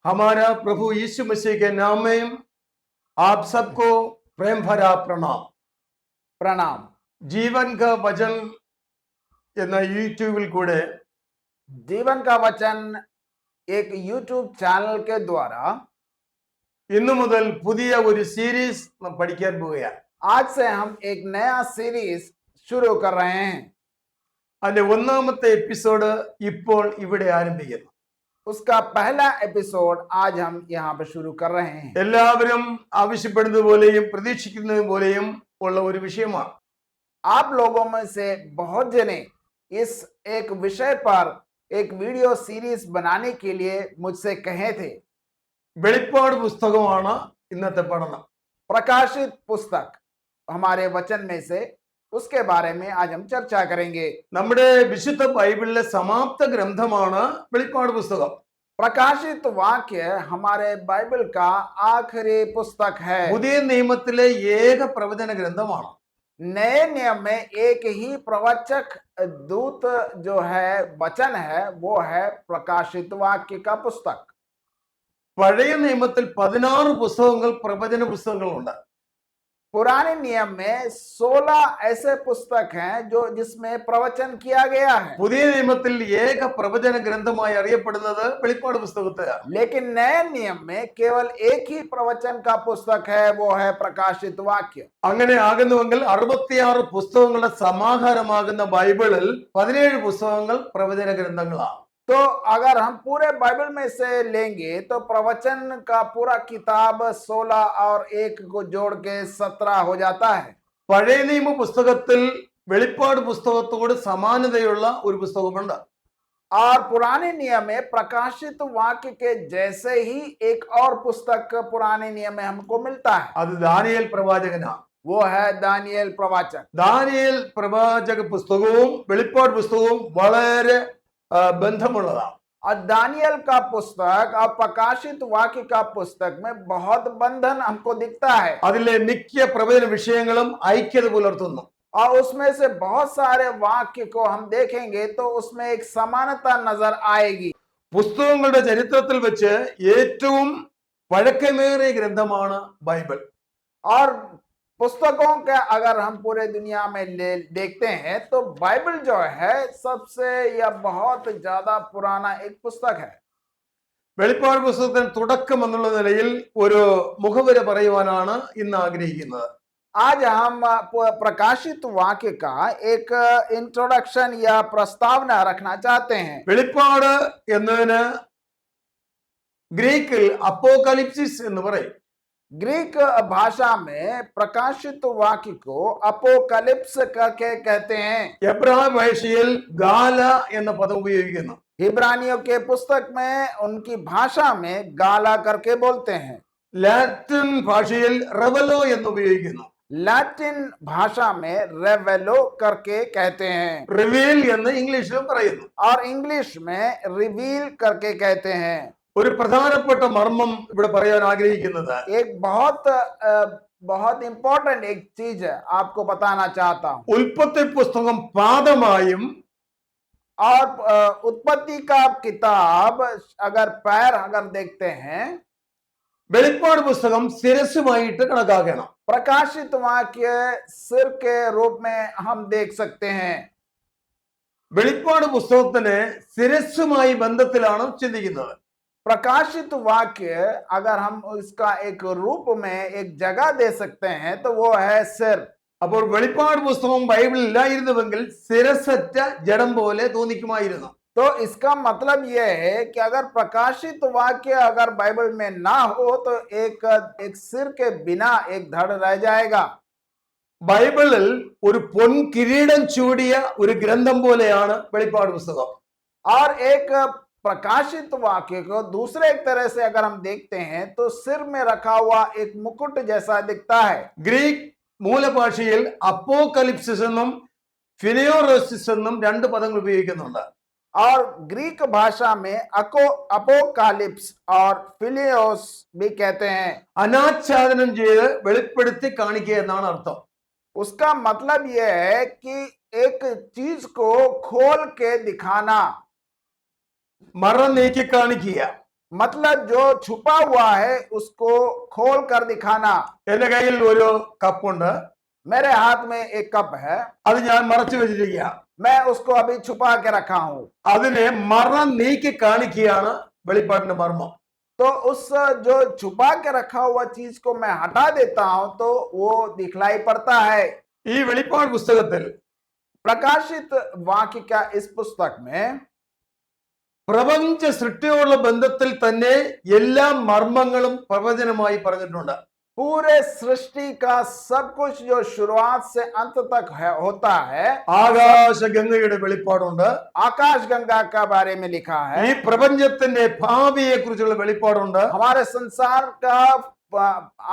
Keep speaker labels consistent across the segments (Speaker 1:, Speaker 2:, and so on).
Speaker 1: हमारा प्रभु यीशु मसीह के नाम में आप सबको प्रेम भरा प्रणाम।
Speaker 2: प्रणाम।
Speaker 1: जीवन का वचन എന്ന യൂട്യൂബിൽ കൂടെ
Speaker 2: जीवन का वचन एक यूट्यूब चैनल के द्वारा
Speaker 1: ഇന്നു മുതൽ പുതിയ ഒരു സീരീസ് പഠിക്കാൻ പോവുകയാണ്.
Speaker 2: आज से हम एक नया सीरीज शुरू कर रहे हैं.
Speaker 1: അതിന്റെ ഒന്നാമത്തെ എപ്പിസോഡ് ഇപ്പോൾ ഇവിടെ ആരംഭിക്കുന്നു.
Speaker 2: उसका पहला एपिसोड आज हम यहाँ पे शुरू कर रहे हैं.
Speaker 1: എല്ലാവരും ആവശ്യപ്പെടുന്നത് പോലെയും പ്രതീക്ഷിക്കുന്നത് പോലെയും ഉള്ള ഒരു വിഷയമാണ്.
Speaker 2: आप लोगों में से बहुत जने इस एक विषय पर एक वीडियो सीरीज बनाने के लिए मुझसे कहे थे.
Speaker 1: വെളിപ്പാട് പുസ്തകമാണ് ഇന്നത്തെ പഠനം.
Speaker 2: प्रकाशित पुस्तक हमारे वचन में से उसके बारे में आज हम चर्चा करेंगे.
Speaker 1: നമ്മുടെ വിശുദ്ധ ബൈബിളിലെ സമാപ്ത ഗ്രന്ഥമാണ് വെളിപ്പാട് പുസ്തകം.
Speaker 2: प्रकाशित वाक्य हमारे बाइबल का आखिरी पुस्तक है.
Speaker 1: പുതിയ നിയമത്തിലെ ഏക പ്രവചന ഗ്രന്ഥമാണ്.
Speaker 2: नए नियम में एक ही प्रवचक दूत जो है वचन है वो है प्रकाशित वाक्य का पुस्तक.
Speaker 1: പഴയ നിയമത്തിൽ 16 പുസ്തകങ്ങൾ പ്രവചന പുസ്തകങ്ങളുണ്ട്.
Speaker 2: पुराने नियम में 16 ऐसे पुस्तक हैं जो जिसमें प्रवचन किया गया है.
Speaker 1: പുതിയ നിയമത്തിൽ ഏക പ്രവചന ഗ്രന്ഥമായി അറിയപ്പെടുന്നത് വെളിപ്പാട് പുസ്തകത്തെയാണ്.
Speaker 2: लेकिन नए नियम में केवल एक ही प्रवचन का पुस्तक है वो है प्रकाशित वाक्य.
Speaker 1: അങ്ങനെ ആകുന്നുവെങ്കിൽ 66 പുസ്തകങ്ങളുടെ സമാഹാരമാകുന്ന ബൈബിളിൽ 17 പുസ്തകങ്ങൾ പ്രവചന ഗ്രന്ഥങ്ങളാണ്.
Speaker 2: तो अगर हम पूरे बाइबल में से लेंगे तो प्रवचन का पूरा किताब 16 और 1 को जोड़ के 17 हो जाता है.
Speaker 1: പഴയ നിയമ പുസ്തകത്തിൽ വെളിപ്പാട് പുസ്തകത്തോട് സമാനതയുള്ള ഒരു പുസ്തകമുണ്ട്.
Speaker 2: और पुराने नियम में प्रकाशित वाक्य के जैसे ही एक और पुस्तक पुराने नियम में हमको मिलता है.
Speaker 1: അത് ദാനിയേൽ പ്രവാചകനാണ്.
Speaker 2: वो है दानिയേൽ प्रवाचक.
Speaker 1: ദാനിയേൽ പ്രവാചക പുസ്തകവും വെളിപ്പാട് പുസ്തകവും വളരെ ബന്ധമുള്ളതാണ്.
Speaker 2: और दानियल का पुस्तक और प्रकाशित वाक्य का पुस्तक में बहुत बंधन हमको दिखता है.
Speaker 1: അതിലെ മിക്ക പ്രവചന വിഷയങ്ങളും ഐക്യത പുലർത്തുന്നു.
Speaker 2: और उसमें से बहुत सारे वाक्य को हम देखेंगे तो उसमें एक समानता नजर आएगी.
Speaker 1: പുസ്തകങ്ങളുടെ ചരിത്രത്തിൽ വെച്ച് ഏറ്റവും പഴക്കമേറിയ ഗ്രന്ഥമാണ് ബൈബിൾ.
Speaker 2: और पुस्तकों के अगर हम पूरे दुनिया में देखते हैं तो बाइबल जो है सबसे या बहुत ज्यादा पुराना एक पुस्तक है.
Speaker 1: വെളിപ്പാട് പുസ്തകത്തിന് തുടക്കം എന്നുള്ള നിലയിൽ ഒരു മുഖവുര പറയുവാനാണ് ഇന്ന് ആഗ്രഹിക്കുന്നത്.
Speaker 2: आज हम प्रकाशित वाक्य का एक इंट्रोडक्शन या प्रस्तावना रखना चाहते हैं.
Speaker 1: വെളിപ്പാട് എന്നതിന് ഗ്രീക്കിൽ അപ്പോകലിപ്സിസ് എന്ന് പറയും.
Speaker 2: ग्रीक भाषा में प्रकाशित वाक्य को अपोकलिप्स करके कहते हैं.
Speaker 1: എബ്രായ ഭാഷയിൽ ഗാല എന്ന പദം ഉപയോഗിക്കുന്നു.
Speaker 2: हिब्रानियों के पुस्तक में उनकी भाषा में गाला करके बोलते हैं.
Speaker 1: ലാറ്റിൻ ഭാഷയിൽ റെവലോ എന്ന് ഉപയോഗിക്കുന്നു.
Speaker 2: लैटिन भाषा में रेवेलो करके कहते हैं.
Speaker 1: റിവീൽ എന്ന് ഇംഗ്ലീഷിലും പറയുന്നു.
Speaker 2: और इंग्लिश में रिवील करके कहते हैं.
Speaker 1: ഒരു പ്രധാനപ്പെട്ട മർമ്മം ഇവിടെ പറയാൻ ആഗ്രഹിക്കുന്നത്
Speaker 2: एक बहुत इंपॉर्टेंट एक चीज है आपको बताना चाहता हूं.
Speaker 1: ഉൽപ്പത്തി പുസ്തകം പാദമായും
Speaker 2: और उत्पत्ति का किताब अगर पैर अगर देखते हैं
Speaker 1: വെളിപ്പാട് പുസ്തകം ശിരസ്സുമായിട്ട് കണക്കാക്കണം.
Speaker 2: प्रकाशित वाक्य सिर के रूप में हम देख सकते हैं.
Speaker 1: വെളിപ്പാട് പുസ്തകത്തിന് ശിരസ്സുമായി ബന്ധത്തിലാണ് ചിന്തിക്കുന്നത്.
Speaker 2: प्रकाशित वाक्य अगर हम इसका एक रूप में एक जगह दे सकते हैं तो वो है सिर.
Speaker 1: അപ്പോൾ വെളിപ്പാട് പുസ്തകം ബൈബിളിൽ ഇല്ലായിരുന്നുവെങ്കിൽ ശിരസ്സറ്റ ജഡം പോലെ തോന്നിക്കുമായിരുന്നു.
Speaker 2: तो इसका मतलब यह है कि अगर प्रकाशित वाक्य अगर बाइबल में ना हो तो एक सिर के बिना एक धड़ रह जाएगा.
Speaker 1: ബൈബിളിൽ ഒരു പൊൻ കിരീടം ചൂടിയ ഒരു ഗ്രന്ഥം പോലെയാണ് വെളിപ്പാട് പുസ്തകം.
Speaker 2: और एक प्रकाशित वाक्य को दूसरे एक तरह से अगर हम देखते हैं तो सिर में रखा हुआ एक मुकुट जैसा दिखता है.
Speaker 1: ഗ്രീക്ക് മൂലഭാഷയിൽ അപ്പോകലിപ്സിസ് എന്നും ഫിനെയോറോസിസ് എന്നും രണ്ട് പദങ്ങൾ ഉപയോഗിക്കുന്നുണ്ട്.
Speaker 2: और ग्रीक भाषा में अपोकालिप्स और फिलियोस भी कहते हैं.
Speaker 1: അനാച്ഛാദനം ചെയ്ത് വെളിപ്പെടുത്തി കാണിക്കുക എന്നാണ് അർത്ഥം.
Speaker 2: उसका मतलब यह है कि एक चीज को खोल के दिखाना.
Speaker 1: മറ നീക്കി കാണിക്കുക.
Speaker 2: मतलब जो छुपा हुआ है उसको खोल कर दिखाना।
Speaker 1: എന്റെ കയ്യിൽ ഒരു കപ്പുണ്ട്,
Speaker 2: मेरे हाथ में एक कप है,
Speaker 1: അത് ഞാൻ മറച്ചു വെച്ചിരിക്കുക.
Speaker 2: मैं उसको अभी छुपा के रखा हूं।
Speaker 1: അതിനെ മറ നീക്കി കാണിക്കുകയാണ് വെളിപ്പാടിന്റെ മർമ്മം.
Speaker 2: तो उस जो छुपा के रखा हुआ चीज को मैं हटा देता हूं तो वो दिखलाई पड़ता है।
Speaker 1: ഈ വെളിപ്പാട് പുസ്തകത്തിൽ
Speaker 2: प्रकाशित वाक्य का इस पुस्तक में
Speaker 1: പ്രപഞ്ച സൃഷ്ടിയോടുള്ള ബന്ധത്തിൽ തന്നെ എല്ലാ മർമ്മങ്ങളും പ്രവചനമായി പറഞ്ഞിട്ടുണ്ട്.
Speaker 2: पूरे सृष्टि का सब कुछ जो शुरुआत से अंत तक होता है,
Speaker 1: ആകാശഗംഗയുടെ വെളിപ്പാടുണ്ട്,
Speaker 2: आकाश गंगा का बारे में लिखा
Speaker 1: ഈ
Speaker 2: है,
Speaker 1: പ്രപഞ്ചത്തിന്റെ ഭാവിയെ കുറിച്ചുള്ള വെളിപ്പാടുണ്ട്,
Speaker 2: हमारे संसार का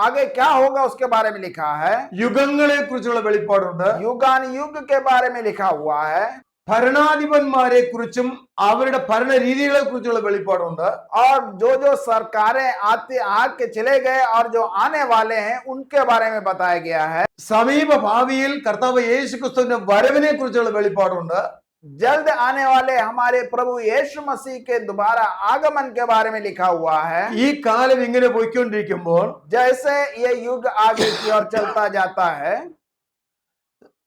Speaker 2: आगे क्या होगा उसके बारे में लिखा है,
Speaker 1: യുഗങ്ങളെ കുറിച്ചുള്ള വെളിപ്പാടുണ്ട്,
Speaker 2: युगान युग के बारे में लिखा हुआ है,
Speaker 1: ഭരണാധിപന്മാരെ കുറിച്ചും അവരുടെ ഭരണ രീതികളെ കുറിച്ചുള്ള വെളിപ്പാടുണ്ട്,
Speaker 2: और जो जो सरकारें आते आके चले गए और जो आने वाले हैं उनके बारे में बताया गया है।
Speaker 1: സമീപ ഭാവിയിൽ കർത്താവ് യേശുക്രിസ്തുവിന്റെ വരവിനെ കുറിച്ചുള്ള വെളിപ്പാടുണ്ട്,
Speaker 2: जल्द आने वाले हमारे प्रभु यीशु मसीह के दोबारा आगमन के बारे में लिखा हुआ है।
Speaker 1: ഈ കാലം ഇങ്ങനെ പോയിക്കൊണ്ടിരിക്കുമ്പോൾ
Speaker 2: जैसे ये युग आगे की ओर चलता जाता है,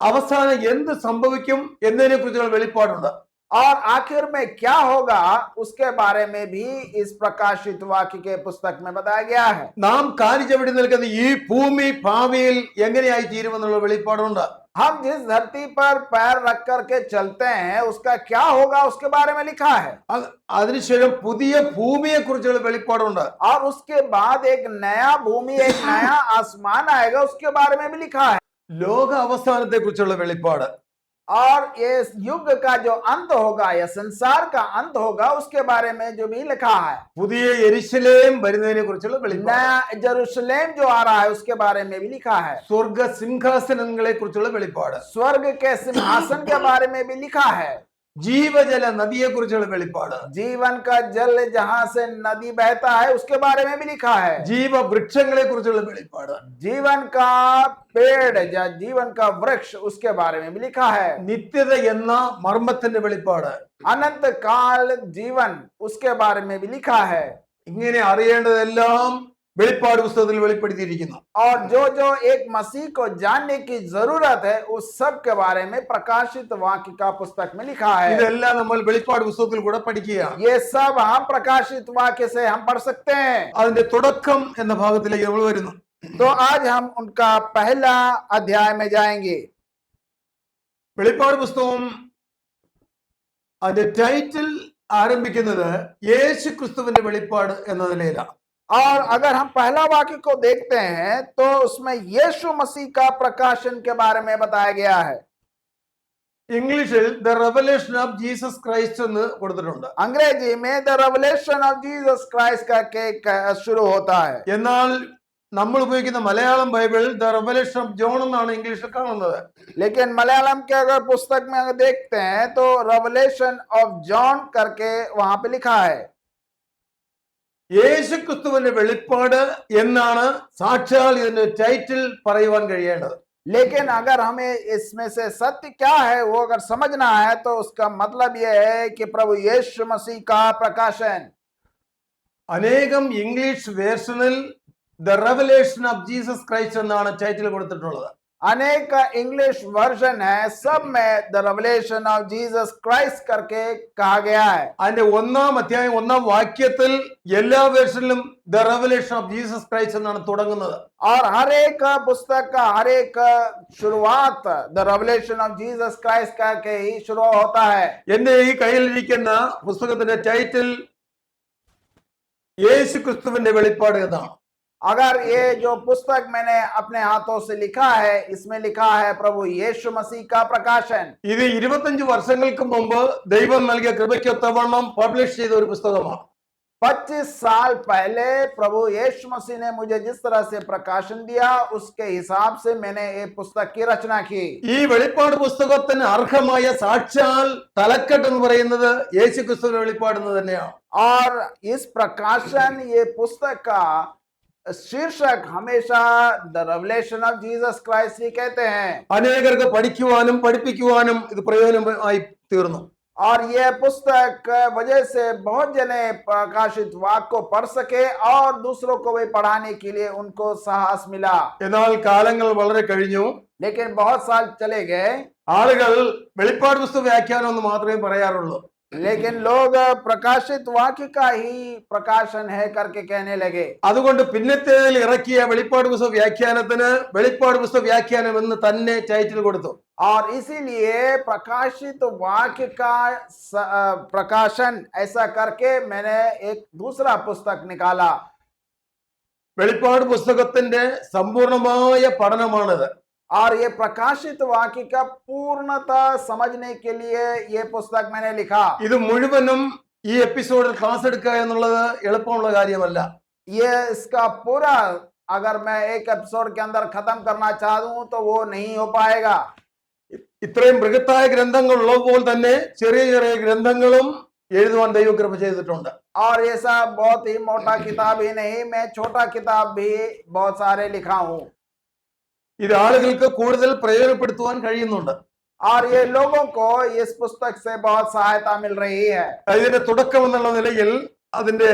Speaker 1: അവസാനം എന്ത് സംഭവിക്കും എന്നതിനെ കുറിച്ചുള്ള വെളിപ്പാടുണ്ട്.
Speaker 2: और आखिर में क्या होगा उसके बारे में भी इस प्रकाशित वाक्य के पुस्तक में बताया गया है।
Speaker 1: നാം കാലിച്ചവിടി നിൽക്കുന്ന ഈ ഭൂമി ഭാവിയിൽ എങ്ങനെയായി തീരുമെന്നുള്ള വെളിപ്പാടുണ്ട്.
Speaker 2: हम जिस धरती पर पैर रख करके चलते हैं उसका क्या होगा उसके बारे में लिखा है,
Speaker 1: അതിനുശേഷം പുതിയ ഭൂമിയെ കുറിച്ചുള്ള വെളിപ്പാടുണ്ട്.
Speaker 2: और उसके बाद एक नया भूमि एक नया आसमान आएगा उसके बारे में भी लिखा है।
Speaker 1: ലോക അവസാനത്തെ കുറിച്ചുള്ള വെളിപ്പാട്,
Speaker 2: और ये युग का जो अंत होगा या संसार का अंत होगा उसके बारे में जो भी लिखा है,
Speaker 1: പുതിയ യെരുശലേം വരുന്നതിനെ കുറിച്ചുള്ള വെളിപ്പാട്,
Speaker 2: नया जेरूशलेम जो आ रहा है उसके बारे में भी लिखा है,
Speaker 1: സ്വർഗ സിംഹാസനങ്ങളെ കുറിച്ചുള്ള വെളിപ്പാട്,
Speaker 2: स्वर्ग के सिंहासन के बारे में भी लिखा है,
Speaker 1: ജീവജല നദിയെ കുറിച്ചുള്ള വെളിപ്പാട്,
Speaker 2: जीवन का जल जहां से नदी बहता है उसके बारे में भी लिखा है,
Speaker 1: ജീവവൃക്ഷങ്ങളെ കുറിച്ചുള്ള വെളിപ്പാട്,
Speaker 2: जीवन का पेड़ या जीवन का वृक्ष उसके बारे में भी लिखा है,
Speaker 1: നിത്യത എന്ന മർമ്മത്തിന്റെ വെളിപ്പാട്,
Speaker 2: अनंत काल जीवन उसके बारे में भी लिखा है।
Speaker 1: ഇങ്ങനെ അറിയേണ്ടതെല്ലാം വെളിപ്പാട് പുസ്തകത്തിൽ വെളിപ്പെടുത്തിയിരിക്കുന്നു.
Speaker 2: और जो जो एक मसीह को जानने की जरूरत है उस सब के बारे में प्रकाशित वाक्य का पुस्तक में लिखा है।
Speaker 1: ഇതെല്ലാം നമ്മൾ വെളിപ്പാട് പുസ്തകത്തിൽ കൂടെ പഠിക്കുകയാണ്.
Speaker 2: ये सब हम प्रकाशित वाक्य से हम पढ़ सकते हैं।
Speaker 1: അതിന്റെ തുടക്കം എന്ന ഭാഗത്തിലേക്ക് നമ്മൾ വരുന്നു.
Speaker 2: तो आज हम उनका पहला अध्याय में जाएंगे।
Speaker 1: വെളിപ്പാട് പുസ്തകം അതിന്റെ ടൈറ്റിൽ ആരംഭിക്കുന്നത് യേശു ക്രിസ്തുവിന്റെ വെളിപ്പാട് എന്ന നിലയിലാണ്.
Speaker 2: और अगर हम पहला वाक्य को देखते हैं तो उसमें यीशु मसीह का प्रकाशन के बारे में बताया गया है।
Speaker 1: ഇംഗ്ലീഷിൽ the revelation of Jesus Christ എന്ന് കൊടുത്തിട്ടുണ്ട്.
Speaker 2: अंग्रेजी में the revelation of Jesus Christ का शुरू होता है,
Speaker 1: എന്നാൽ നമ്മൾ ഉപയോഗിക്കുന്ന Malayalam Bible the revelation of John എന്നാണ് ഇംഗ്ലീഷിൽ കാണുന്നത്.
Speaker 2: लेकिन मलयालम के अगर पुस्तक में अगर देखते हैं तो रेवलेशन ऑफ जॉन करके वहां पे लिखा है।
Speaker 1: യേശു ക്രിസ്തുവിന്റെ വെളിപ്പാട് എന്നാണ് സാക്ഷാൽ ഇതിന്റെ ടൈറ്റിൽ പറയുവാൻ കഴിയേണ്ടത്.
Speaker 2: लेकिन अगर हमें इसमें से सत्य क्या है वो अगर समझना है तो उसका मतलब यह है कि प्रभु यीशु मसीह का प्रकाशन।
Speaker 1: അനേകം ഇംഗ്ലീഷ് വേർഷനിൽ the revelation of Jesus Christ എന്നാണ് ടൈറ്റിൽ കൊടുത്തിട്ടുള്ളത്.
Speaker 2: अनेक इंग्लिश वर्जन है, सब में the revelation of Jesus Christ करके कहा गया है।
Speaker 1: അതിന്റെ ഒന്നാം അധ്യായം ഒന്നാം വാക്യത്തിൽ എല്ലാ വേർഷനിലും the revelation of Jesus Christ എന്നാണ് തുടങ്ങുന്നത്.
Speaker 2: और हर एक पुस्तक का हर एक शुरुआत the revelation of Jesus Christ करके ही शुरू होता है।
Speaker 1: എന്റെ ഈ കയ്യിലിരിക്കുന്ന പുസ്തകത്തിന്റെ ടൈറ്റിൽ യേശു ക്രിസ്തുവിന്റെ വെളിപ്പാട് എന്നാണ്.
Speaker 2: अगर ये जो पुस्तक मैंने अपने हाथों से लिखा है इसमें लिखा है प्रभु यीशु मसीह का प्रकाशन।
Speaker 1: ഇത് 25 വർഷങ്ങൾക്ക് മുമ്പ് ദൈവം നൽകിയ കൃപയ്ക്കൊത്തവണ്ണം പബ്ലിഷ് ചെയ്ത ഒരു പുസ്തകമാണ്.
Speaker 2: 25 साल पहले प्रभु यीशु मसीह ने मुझे जिस तरह से प्रकाशन दिया उसके हिसाब से मैंने ये पुस्तक की रचना की।
Speaker 1: ഈ വെളിപ്പാട് പുസ്തകത്തിന് അർഹമായ സാക്ഷാൽ തലക്കെട്ട് എന്ന് പറയുന്നത് യേശു ക്രിസ്തുവിന്റെ വെളിപ്പാട് എന്ന് തന്നെയാണ്.
Speaker 2: और इस प्रकाशन ये पुस्तक का शीर्षक हमेशा the revelation of Jesus Christ ही कहते हैं।
Speaker 1: അനേകർക്ക് പഠിക്കുവാനും പഠിപ്പിക്കുവാനും ഇത് പ്രയോജനമായി തീർന്നു.
Speaker 2: और ये पुस्तक वजह से बहुत जने प्रकाशित वाक्य को पढ़ सके और दूसरों को भी पढ़ाने के लिए उनको साहस मिला।
Speaker 1: എന്നാൽ കാലങ്ങൾ വളരെ കഴിഞ്ഞു.
Speaker 2: लेकिन बहुत साल चले गए,
Speaker 1: ആളുകൾ വെളിപ്പാട് പുസ്തക വ്യാഖ്യാനം എന്ന് മാത്രമേ പറയാറുള്ളൂ.
Speaker 2: लेकिन लोग प्रकाशित वाक्य का ही प्रकाशन है करके कहने लगे।
Speaker 1: അതുകൊണ്ട് പിന്നത്തേതിൽ ഇറക്കിയ വെളിപ്പാട് പുസ്തക വ്യാഖ്യാനത്തിന് വെളിപ്പാട് പുസ്തക വ്യാഖ്യാനം എന്ന് തന്നെ ടൈറ്റിൽ കൊടുത്തു.
Speaker 2: और इसीलिए प्रकाशित वाक्य का प्रकाशन ऐसा करके मैंने एक दूसरा पुस्तक निकाला।
Speaker 1: വെളിപ്പാട് പുസ്തകത്തിന്റെ സമ്പൂർണമായ പഠനമാണിത്.
Speaker 2: और ये प्रकाशित वाक्य का पूर्णता समझने के लिए ये पुस्तक मैंने लिखा।
Speaker 1: ഇത് മുഴുവനും ഈ എപ്പിസോഡിൽ ക്ലാസ് എടുക്കുക എന്നുള്ളത് എളുപ്പമുള്ള കാര്യമല്ല.
Speaker 2: ये इसका पूरा अगर मैं एक एपिसोड के अंदर खत्म करना चाहूं तो वो नहीं हो पाएगा।
Speaker 1: ഇത്രയും ബൃഹത്തായ ഗ്രന്ഥങ്ങൾ ഉള്ളപ്പോൾ തന്നെ ചെറിയ ചെറിയ ഗ്രന്ഥങ്ങളും എഴുതുവാൻ ദൈവകൃപ ചെയ്തിട്ടുണ്ട്.
Speaker 2: और ये सब बहुत ही मोटा किताब ही नहीं, मैं छोटा किताब भी बहुत सारे लिखा हूं।
Speaker 1: ഇത് ആളുകൾക്ക് കൂടുതൽ പ്രയോജനപ്പെടുത്തുവാൻ കഴിയുന്നുണ്ട്.
Speaker 2: और ये लोगों को इस पुस्तक से बहुत सहायता मिल रही है।
Speaker 1: ഇതിന്റെ തുടക്കം എന്നുള്ള നിലയിൽ അതിന്റെ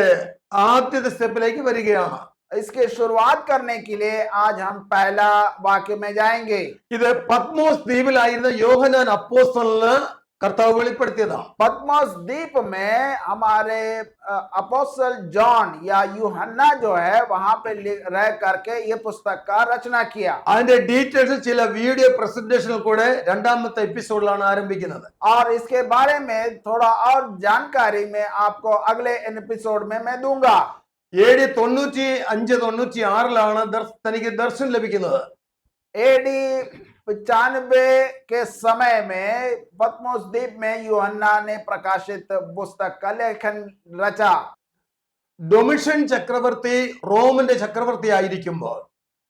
Speaker 1: ആദ്യത്തെ സ്റ്റെപ്പിലേക്ക് വരികയാണ്.
Speaker 2: इसके शुरुआत करने के लिए आज हम पहला वाक्य में जाएंगे।
Speaker 1: ഇത് പത്മോസ് ദ്വീപിലായിരുന്ന യോഹന്നാൻ അപ്പോസ്തലന് കർത്താവ് വെളിപ്പെടുത്തിയതാണ്.
Speaker 2: पद्मोस द्वीप में हमारे अपोस्तल जॉन या यूहन्ना जो है वहां पे रह करके ये पुस्तक का रचना किया।
Speaker 1: അതിന്റെ ഡീറ്റെയിൽസ് ചില വീഡിയോ പ്രസന്റേഷനിൽ കൂടെ രണ്ടാമത്തെ എപ്പിസോഡിലാണ് ആരംഭിക്കുന്നത്.
Speaker 2: और इसके बारे में थोड़ा और जानकारी में आपको अगले एपिसोड में मैं दूंगा।
Speaker 1: AD 95-96 തനിക്ക് ദർശനം ലഭിക്കുന്നത്.
Speaker 2: AD 95 के समय में पद्मोस द्वीप में यूहन्ना ने प्रकाशित पुस्तक का लेखन रचा।
Speaker 1: ഡൊമിഷ്യൻ ചക്രവർത്തി റോമിന്റെ ചക്രവർത്തി ആയിരിക്കുമ്പോൾ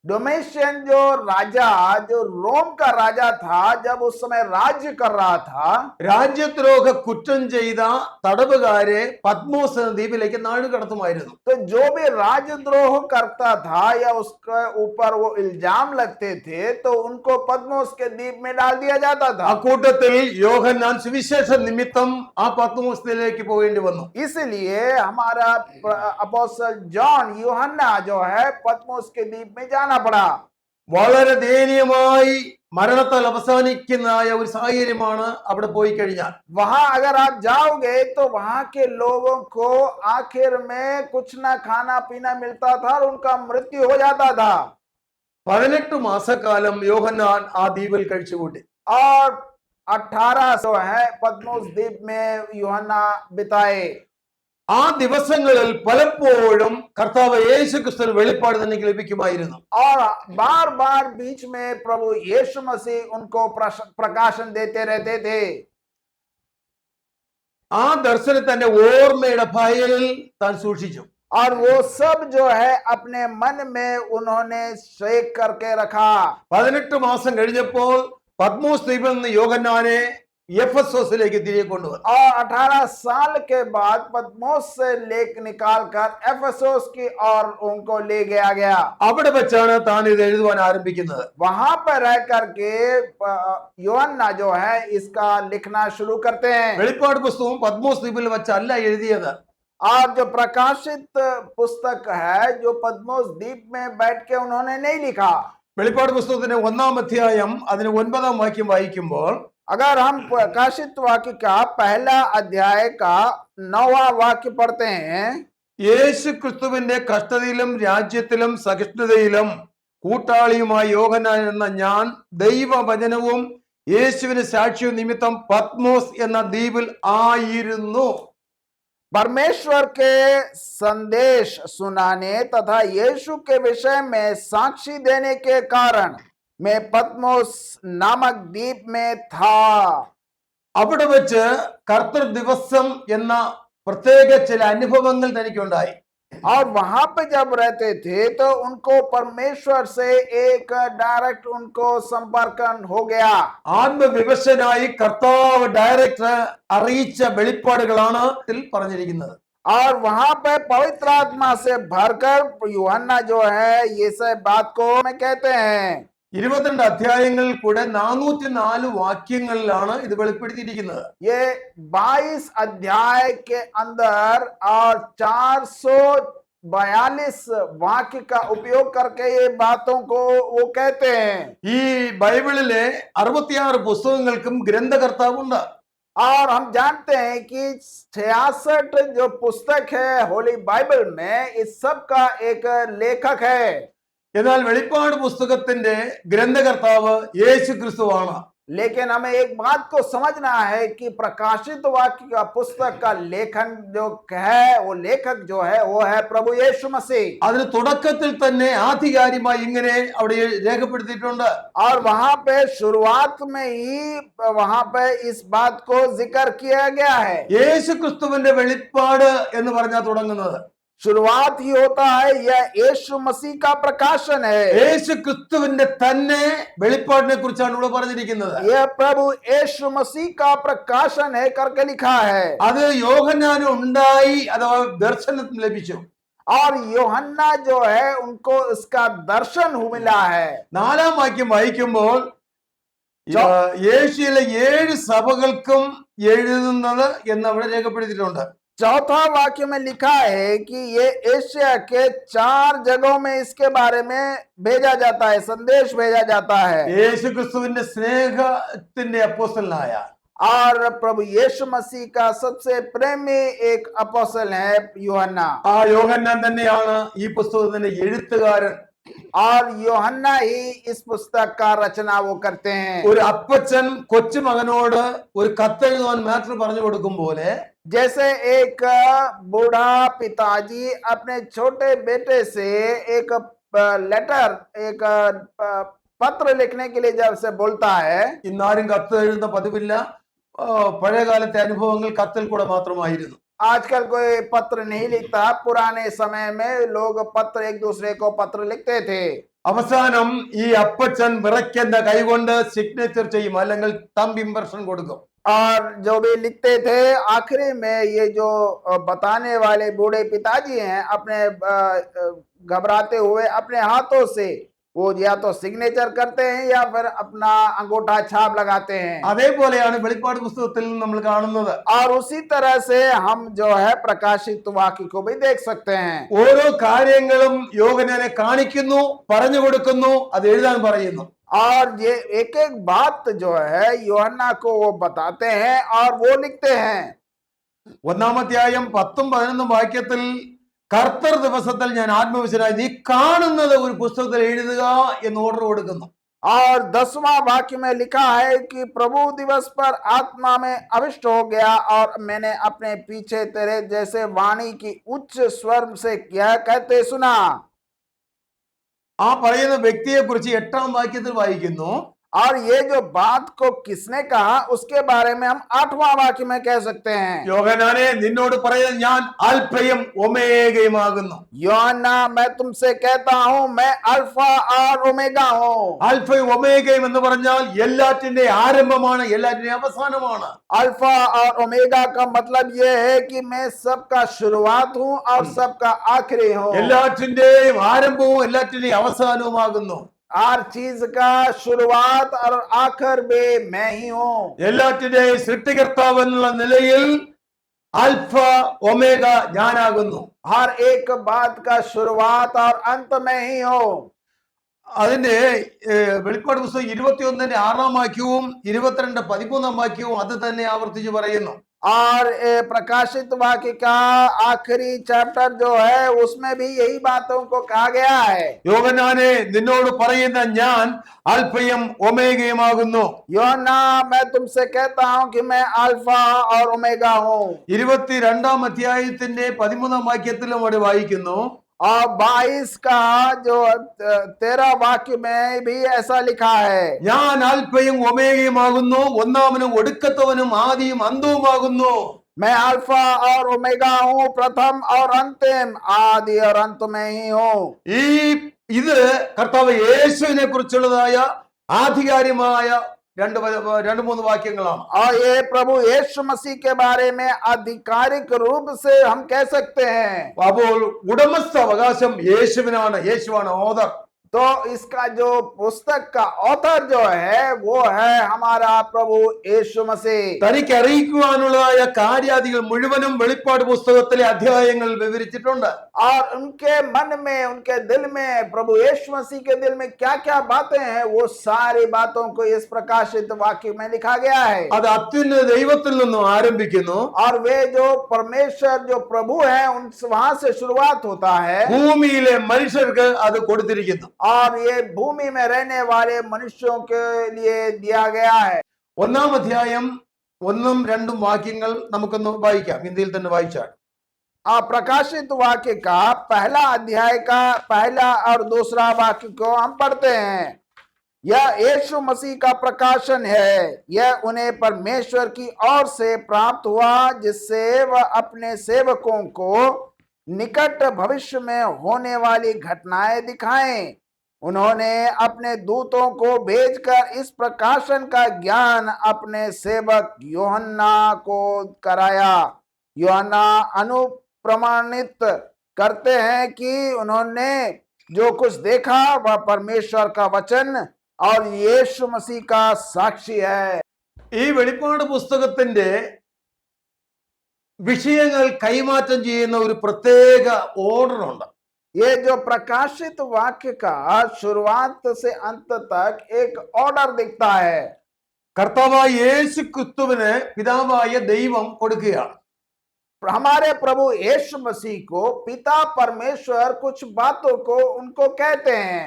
Speaker 2: डोमेशियन जो राजा, जो रोम का राजा था, जब उस समय राज्य कर रहा था,
Speaker 1: രാജ്യദ്രോഹ കുറ്റം ചെയ്ത തടവുകാരെ പത്മോസ് ദ്വീപിലേക്ക് നാടുകടത്തുമായിരുന്നു.
Speaker 2: तो जो भी राजद्रोह करता था या उसके ऊपर वो इल्जाम लगते थे तो उनको पद्मोस के द्वीप में डाल दिया जाता था।
Speaker 1: അക്കൂട്ടത്തിൽ യോഹന്നാൻ സുവിശേഷ നിമിത്തം ആ പത്മോസിലേക്ക് പോകേണ്ടി വന്നു.
Speaker 2: इसलिए हमारा अपोस्तल जॉन यूहन्ना जो है पद्मोस के द्वीप में जाना पड़ा।
Speaker 1: വളരെ ദയനീയമായി മരണത്താൽ അവസാനിക്കുന്നതായ ഒരു സാഹചര്യമാണ് അവിടെ പോയി കഴിഞ്ഞാൽ.
Speaker 2: वहां अगर आप जाओगे तो वहां के लोगों को आखिर में कुछ ना खाना पीना मिलता था और उनका मृत्यु हो जाता था।
Speaker 1: 18 മാസക്കാലം യോഹന്നാൻ ആ ദ്വീപിൽ കഴിച്ചുകൂട്ടി.
Speaker 2: और 18 जो है पद्मोस द्वीप में यूहन्ना बिताए।
Speaker 1: ആ ദിവസങ്ങളിൽ പലപ്പോഴും കർത്താവ് യേശുക്രിസ്തുവിന്റെ വെളിപ്പാട് തനിക്ക് ലഭിക്കുമായിരുന്നു.
Speaker 2: और बार बार बीच में प्रभु यीशु मसीह उनको प्रकाशन देते रहते थे।
Speaker 1: ആ ദർശനം തന്റെ ഓർമ്മയുടെ ഫയലിൽ താൻ സൂക്ഷിച്ചു.
Speaker 2: और वो सब जो है अपने मन में उन्होंने शेक करके रखा।
Speaker 1: 18 മാസം കഴിഞ്ഞപ്പോൾ പത്മോസ് ദ്വീപിൽ നിന്ന് യോഹന്നാനെ എഫെസോസിലേക്ക് തിരികെ കൊണ്ടുവന്നു.
Speaker 2: और 18 साल के बाद पद्मोस से लेक निकाल कर एफेसोस की ओर उनको ले गया गया।
Speaker 1: അവിടെ വെച്ചാണ് താൻ ഇത് എഴുതുവാൻ ആരംഭിക്കുന്നത്.
Speaker 2: वहां पर रह करके यूहन्ना जो है इसका लिखना शुरू करते हैं।
Speaker 1: വെളിപ്പാട് പുസ്തകവും പത്മോസ് ദ്വീപിൽ വെച്ചല്ല എഴുതിയത്.
Speaker 2: और जो प्रकाशित पुस्तक है जो पद्मोस द्वीप में बैठ के उन्होंने नहीं लिखा।
Speaker 1: വെളിപ്പാട് പുസ്തകത്തിന്റെ 1-ാം അധ്യായം അതിന് 9-ാം വാക്യം വായിക്കുമ്പോൾ
Speaker 2: अगर हम प्रकाशित वाक्य का पहला अध्याय का 9वां वाक्य पढ़ते हैं,
Speaker 1: യേശു ക്രിസ്തുവിന്റെ കഷ്ടതയിലും രാജ്യത്തിലും സഹിഷ്ണുതയിലും കൂട്ടാളിയുമായ യോഹന്നാൻ എന്ന ഞാൻ ദൈവവചനവും യേശുവിന് സാക്ഷ്യവും നിമിത്തം പത്മോസ് എന്ന ദ്വീപിൽ ആയിരുന്നു.
Speaker 2: परमेश्वर के संदेश सुनाने तथा यीशु के विषय में साक्षी देने के कारण मैं पद्मोस नामक द्वीप में था।
Speaker 1: അവിടെ വെച്ച് കർത്തൃ ദിവസം എന്ന പ്രത്യേക ചില അനുഭവങ്ങൾ തനിക്കുണ്ടായി.
Speaker 2: और वहां पे जब रहते थे तो उनको परमेश्वर से एक डायरेक्ट उनको संपर्क हो गया।
Speaker 1: ആത്മവിവശനായി കർത്താവ് ഡയറക്റ്റ് അറിയിച്ച വെളിപ്പാടുകളാണ് ഇതിൽ പറഞ്ഞിരിക്കുന്നത്.
Speaker 2: और वहां पे पवित्र आत्मा से भरकर यूहन्ना जो है ये सब बात को में कहते हैं।
Speaker 1: 22 അധ്യായങ്ങളിൽ കൂടെ 404 വാക്യങ്ങളിലാണ് ഇത് വെളിപ്പെടുത്തിയിരിക്കുന്നത്.
Speaker 2: ये 22 अध्याय के अंदर और 442 वाक्य का उपयोग करके ये बातों को वो कहते हैं।
Speaker 1: ഈ ബൈബിളിലെ 66 പുസ്തകങ്ങൾക്കും ഗ്രന്ഥകർത്താവുണ്ട്.
Speaker 2: और हम जानते हैं कि 66 जो पुस्तक है होली बाइबल में, इस सब का एक लेखक है।
Speaker 1: എന്നാൽ വെളിപ്പാട് പുസ്തകത്തിന്റെ ഗ്രന്ഥകർത്താവ് യേശു ക്രിസ്തുവാണ്.
Speaker 2: लेकिन हमें एक बात को समझना है कि प्रकाशित वाक्य का पुस्तक का लेखन जो है, वो लेखक जो है वो है प्रभु यीशु मसीह।
Speaker 1: അതിന് തുടക്കത്തിൽ തന്നെ ആധികാരികമായി ഇങ്ങനെ അവിടെ രേഖപ്പെടുത്തിയിട്ടുണ്ട്.
Speaker 2: और वहां पे शुरुआत में ही वहां पे इस बात को जिक्र किया गया है।
Speaker 1: യേശു ക്രിസ്തുവിന്റെ വെളിപ്പാട് എന്ന് പറഞ്ഞാൽ തുടങ്ങുന്നത്.
Speaker 2: शुरुआत ही होता है यह यीशु मसीह का प्रकाशन है।
Speaker 1: യേശു ക്രിസ്തുവിന്റെ തന്നെ വെളിപ്പാടിനെ കുറിച്ചാണ് ഇവിടെ പറഞ്ഞിരിക്കുന്നത്.
Speaker 2: यह प्रभु यीशु मसीह का प्रकाशन है करके लिखा है।
Speaker 1: അത് യോഹന്നാന് ഉണ്ടായി അഥവാ ദർശനത്തിൽ ലഭിച്ചു.
Speaker 2: और യോഹन्ना जो है उनको इसका दर्शन मिला है।
Speaker 1: 4-ാം വാക്യം വായിക്കുമ്പോൾ യേശുവിലെ 7 സഭകൾക്കും എഴുതുന്നത് എന്ന് അവിടെ രേഖപ്പെടുത്തിയിട്ടുണ്ട്.
Speaker 2: चौथा वाक्य में लिखा है कि ये एशिया के 4 जगहों में इसके बारे में भेजा जाता है, संदेश भेजा जाता है।
Speaker 1: യേശു ക്രിസ്തുവിന്റെ സ്നേഹത്തിന്റെ അപ്പോസ്തലനായ
Speaker 2: और प्रभु यीशु मसीह का सबसे प्रेमी एक अपोस्तल है यूहन्ना।
Speaker 1: ആ യോഹന്നാൻ തന്നെയാണ് ഈ പുസ്തകത്തിന്റെ എഴുത്തുകാരൻ.
Speaker 2: और यूहन्ना ही इस पुस्तक का रचना वो करते हैं।
Speaker 1: ഒരു അപ്പച്ചൻ കൊച്ചുമകനോട് ഒരു കത്തെഴുതാൻ മാറ്റർ പറഞ്ഞു കൊടുക്കും പോലെ
Speaker 2: जैसे एक बूढ़ा पिताजी अपने छोटे बेटे से एक लेटर, एक पत्र लिखने के लिए जब से बोलता है।
Speaker 1: ഇന്നാരും കത്ത് എഴുതുന്ന പതിവില്ല. പഴയ കാലത്തെ അനുഭവങ്ങൾ കത്തിൽ കൂടെ മാത്രമായിരുന്നു.
Speaker 2: आजकल कोई पत्र नहीं लिखता, पुराने समय में लोग पत्र एक दूसरे को पत्र लिखते थे।
Speaker 1: അവസാനം ഈ അപ്പച്ചൻ വിറയ്ക്കുന്ന കൈകൊണ്ട് സിഗ്നേച്ചർ ചെയ്യും, അല്ലെങ്കിൽ തമ്പ് ഇംപ്രഷൻ കൊടുക്കും.
Speaker 2: और जो भी लिखते थे आखिरी में ये जो बताने वाले बूढ़े पिताजी हैं, अपने घबराते हुए अपने हाथों से वो या तो सिग्नेचर करते हैं या फिर अपना अंगूठा छाप लगाते हैं।
Speaker 1: അതേപോലെയാണ് വെളിപ്പാട് പുസ്തകത്തിൽ നമ്മൾ കാണുന്നത്.
Speaker 2: और उसी तरह से हम जो है प्रकाशित वाक्य को भी देख सकते हैं।
Speaker 1: ഓരോ കാര്യങ്ങളും യോഹന്നാനെ കാണിക്കുന്നു, പറഞ്ഞു കൊടുക്കുന്നു, അത് എഴുതാൻ പറയുന്നു.
Speaker 2: और ये एक एक बात जो है യോഹന്നാ को वो बताते हैं और वो लिखते हैं।
Speaker 1: 1-ാം അധ്യായം 10-11 വാക്യത്തിൽ കർത്തർ ദിവസത്തിൽ ഞാൻ ആത്മവിശുദ്ധനായി നീ കാണുന്നത് ഒരു പുസ്തകത്തിൽ എഴുതുക എന്ന് ഓർഡർ കൊടുക്കുന്നു.
Speaker 2: और 10वां वाक्य में लिखा है कि प्रभु दिवस पर आत्मा में अविष्ट हो गया और मैंने अपने पीछे तेरे जैसे वाणी की उच्च स्वर से यह कहते सुना।
Speaker 1: ആ പറയുന്ന വ്യക്തിയെ കുറിച്ച് 8-ാം വാക്യത്തിൽ വായിക്കുന്നു.
Speaker 2: और ये जो बात को किसने कहा उसके बारे में हम 8वां वाक्य में कह सकते हैं।
Speaker 1: യോഹന്നാനെ നിന്നോട് പറയുന്നത് ഞാൻ അൽഫയും ഒമേഗയുമാകുന്നു.
Speaker 2: യോഹन्ना मैं तुमसे कहता हूं मैं अल्फा और ओमेगा हूं।
Speaker 1: അൽഫയും ഒമേഗയും എന്ന് പറഞ്ഞാൽ എല്ലാറ്റിന്റെ ആരംഭമാണ്, എല്ലാറ്റിന്റെ അവസാനമാണ്.
Speaker 2: अल्फा और ओमेगा का मतलब ये है कि मैं सबका शुरुआत हूं और सबका आखिरी हूं।
Speaker 1: എല്ലാറ്റിന്റെയും ആരംഭവും എല്ലാറ്റിന്റെയും അവസാനവുമാകുന്നു.
Speaker 2: हर चीज का शुरुआत और आखिर भी मैं ही हूं।
Speaker 1: എല്ലാറ്റിന്റെയും സൃഷ്ടികർത്താവ് എന്നുള്ള നിലയിൽ അൽഫ ഒമേഗ ഞാനാകുന്നു.
Speaker 2: हर एक बात का शुरुआत और अंत में ही हूं।
Speaker 1: അതിന്റെ വെളിപ്പാട് പുസ്തകം 21-ാം വാക്യവും 22-13 വാക്യവും അത് തന്നെ ആവർത്തിച്ച് പറയുന്നു.
Speaker 2: और प्रकाशित वाक्य का आखिरी चैप्टर जो है उसमें भी यही बातों को कहा गया है।
Speaker 1: യോഹന്നാനെ നിന്നോട് പറയുന്ന ഞാൻ അൽഫയും ഒമേഗയുമാകുന്നു.
Speaker 2: യോഹन्ना मैं तुमसे कहता हूं कि मैं अल्फा और ओमेगा हूं।
Speaker 1: 22-ാം അധ്യായത്തിന്റെ 13-ാം വാക്യത്തിലും അവിടെ വായിക്കുന്നു.
Speaker 2: और 22 का जो 13 वाक्य में भी ऐसा लिखा है।
Speaker 1: ഞാൻ അൽഫയും ഒമേഗയുമാകുന്നു, ഒന്നാമനും ഒടുക്കത്തവനും ആദിയും അന്തവുമാകുന്നു.
Speaker 2: मैं अल्फा और ओमेगा हूं, प्रथम और अंतिम, आदि और अंत में ही हूं।
Speaker 1: ഇത് കർത്താവ് യേശുവിനെ കുറിച്ചുള്ളതായ ആധികാരികമായ 2-3 വാക്യങ്ങളാണ്.
Speaker 2: और ये प्रभु यीशु मसीह के बारे में आधिकारिक रूप से हम कह सकते हैं।
Speaker 1: അപ്പോൾ ഉടമസ്ഥ അവകാശം യേശുവിനാണ്, യേശുവാണ് ഓദർ.
Speaker 2: तो इसका जो पुस्तक का ऑथर जो है वो है हमारा प्रभु यीशु मसीह।
Speaker 1: തനിക്ക് അറിയിക്കുവാനുള്ളതായ കാര്യാദികൾ മുഴുവനും വെളിപ്പാട് പുസ്തകത്തിലെ അധ്യായങ്ങൾ വിവരിച്ചിട്ടുണ്ട്.
Speaker 2: और उनके मन में, उनके दिल में, प्रभु यीशु मसीह के दिल में क्या क्या बातें हैं, वो सारी बातों को इस प्रकाशित वाक्य में लिखा गया है।
Speaker 1: അത് അത്യുന്നത ദൈവത്തിൽ നിന്നും ആരംഭിക്കുന്നു.
Speaker 2: और वे जो परमेश्वर जो प्रभु है उन वहां से शुरुआत होता है
Speaker 1: ഭൂമിയിലെ മനുഷ്യർക്ക് അത് കൊടുത്തിരിക്കുന്നു.
Speaker 2: और ये भूमि में रहने वाले मनुष्यों के लिए दिया गया है।
Speaker 1: ഒന്നാം അധ്യായം 1-2 വാക്യങ്ങൾ നമുക്കൊന്ന് വായിക്കാം. ഹിന്ദിയിൽ തന്നെ വായിച്ചാൽ.
Speaker 2: प्रकाशित वाक्य का पहला अध्याय का पहला और दूसरा वाक्य को हम पढ़ते हैं। यह यीशु मसीह का प्रकाशन है, यह उन्हें परमेश्वर की ओर से प्राप्त हुआ जिससे वह अपने सेवकों को निकट भविष्य में होने वाली घटनाएं दिखाएं। उन्होंने अपने दूतों को भेजकर इस प्रकाशन का ज्ञान अपने सेवक यूहन्ना को कराया। यूहन्ना अनुप्रमाणित करते हैं कि उन्होंने जो कुछ देखा वह परमेश्वर का वचन और यीशु मसीह का साक्षी है।
Speaker 1: ഈ വെളിപ്പാട് പുസ്തകത്തിന്റെ വിഷയങ്ങൾ കൈമാറ്റം ചെയ്യുന്ന ഒരു പ്രത്യേക ഓർഡർ ഉണ്ട്.
Speaker 2: ये जो प्रकाशित वाक्य का शुरुआत से अंत तक एक ऑर्डर दिखता है।
Speaker 1: കർത്താവായ യേശു ക്രിസ്തുവിന് പിതാവായ ദൈവം കൊടുക്കുകയാണ്.
Speaker 2: हमारे प्रभु यीशु मसीह को पिता परमेश्वर कुछ बातों को उनको कहते हैं।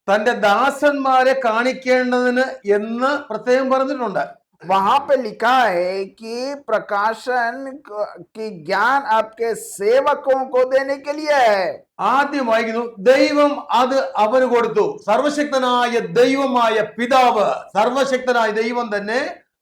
Speaker 1: തന്റെ ദാസന്മാരെ കാണിക്കേണ്ടതിന് എന്ന് പ്രത്യേകം പറഞ്ഞിട്ടുണ്ട്.
Speaker 2: वहां पे लिखा है कि प्रकाशन की ज्ञान आपके सेवकों को देने के लिए है।
Speaker 1: ആദ്യം വായിക്കുന്നു, ദൈവം അത് അവന് കൊടുത്തു. സർവശക്തനായ ദൈവമായ പിതാവ്, സർവശക്തനായ ദൈവം തന്നെ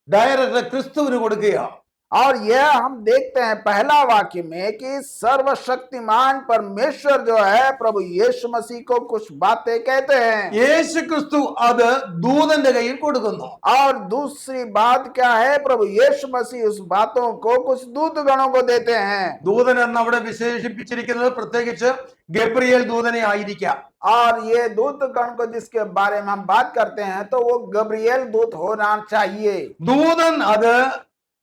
Speaker 1: ഡയറക്റ്റ് ക്രിസ്തുവിന് കൊടുക്കുകയാണ്.
Speaker 2: और यह हम देखते हैं पहला वाक्य में कि सर्वशक्तिमान परमेश्वर जो है प्रभु यीशु मसीह को कुछ बातें कहते हैं।
Speaker 1: യേശു ക്രിസ്തു അത് ദൂതന്റെ കയ്യിൽ കൊടുക്കുന്നു.
Speaker 2: और दूसरी बात क्या है, प्रभु यीशु मसीह उस बातों को कुछ दूत गणों को देते हैं।
Speaker 1: ദൂതൻ എന്ന് അവിടെ വിശേഷിപ്പിച്ചിരിക്കുന്നത് പ്രത്യേകിച്ച് ഗബ്രിയേൽ ദൂതനെ ആയിരിക്കാം.
Speaker 2: और ये दूत गण को जिसके बारे में हम बात करते हैं तो वो गब्रिएल दूत होना चाहिए।
Speaker 1: ദൂതൻ അത്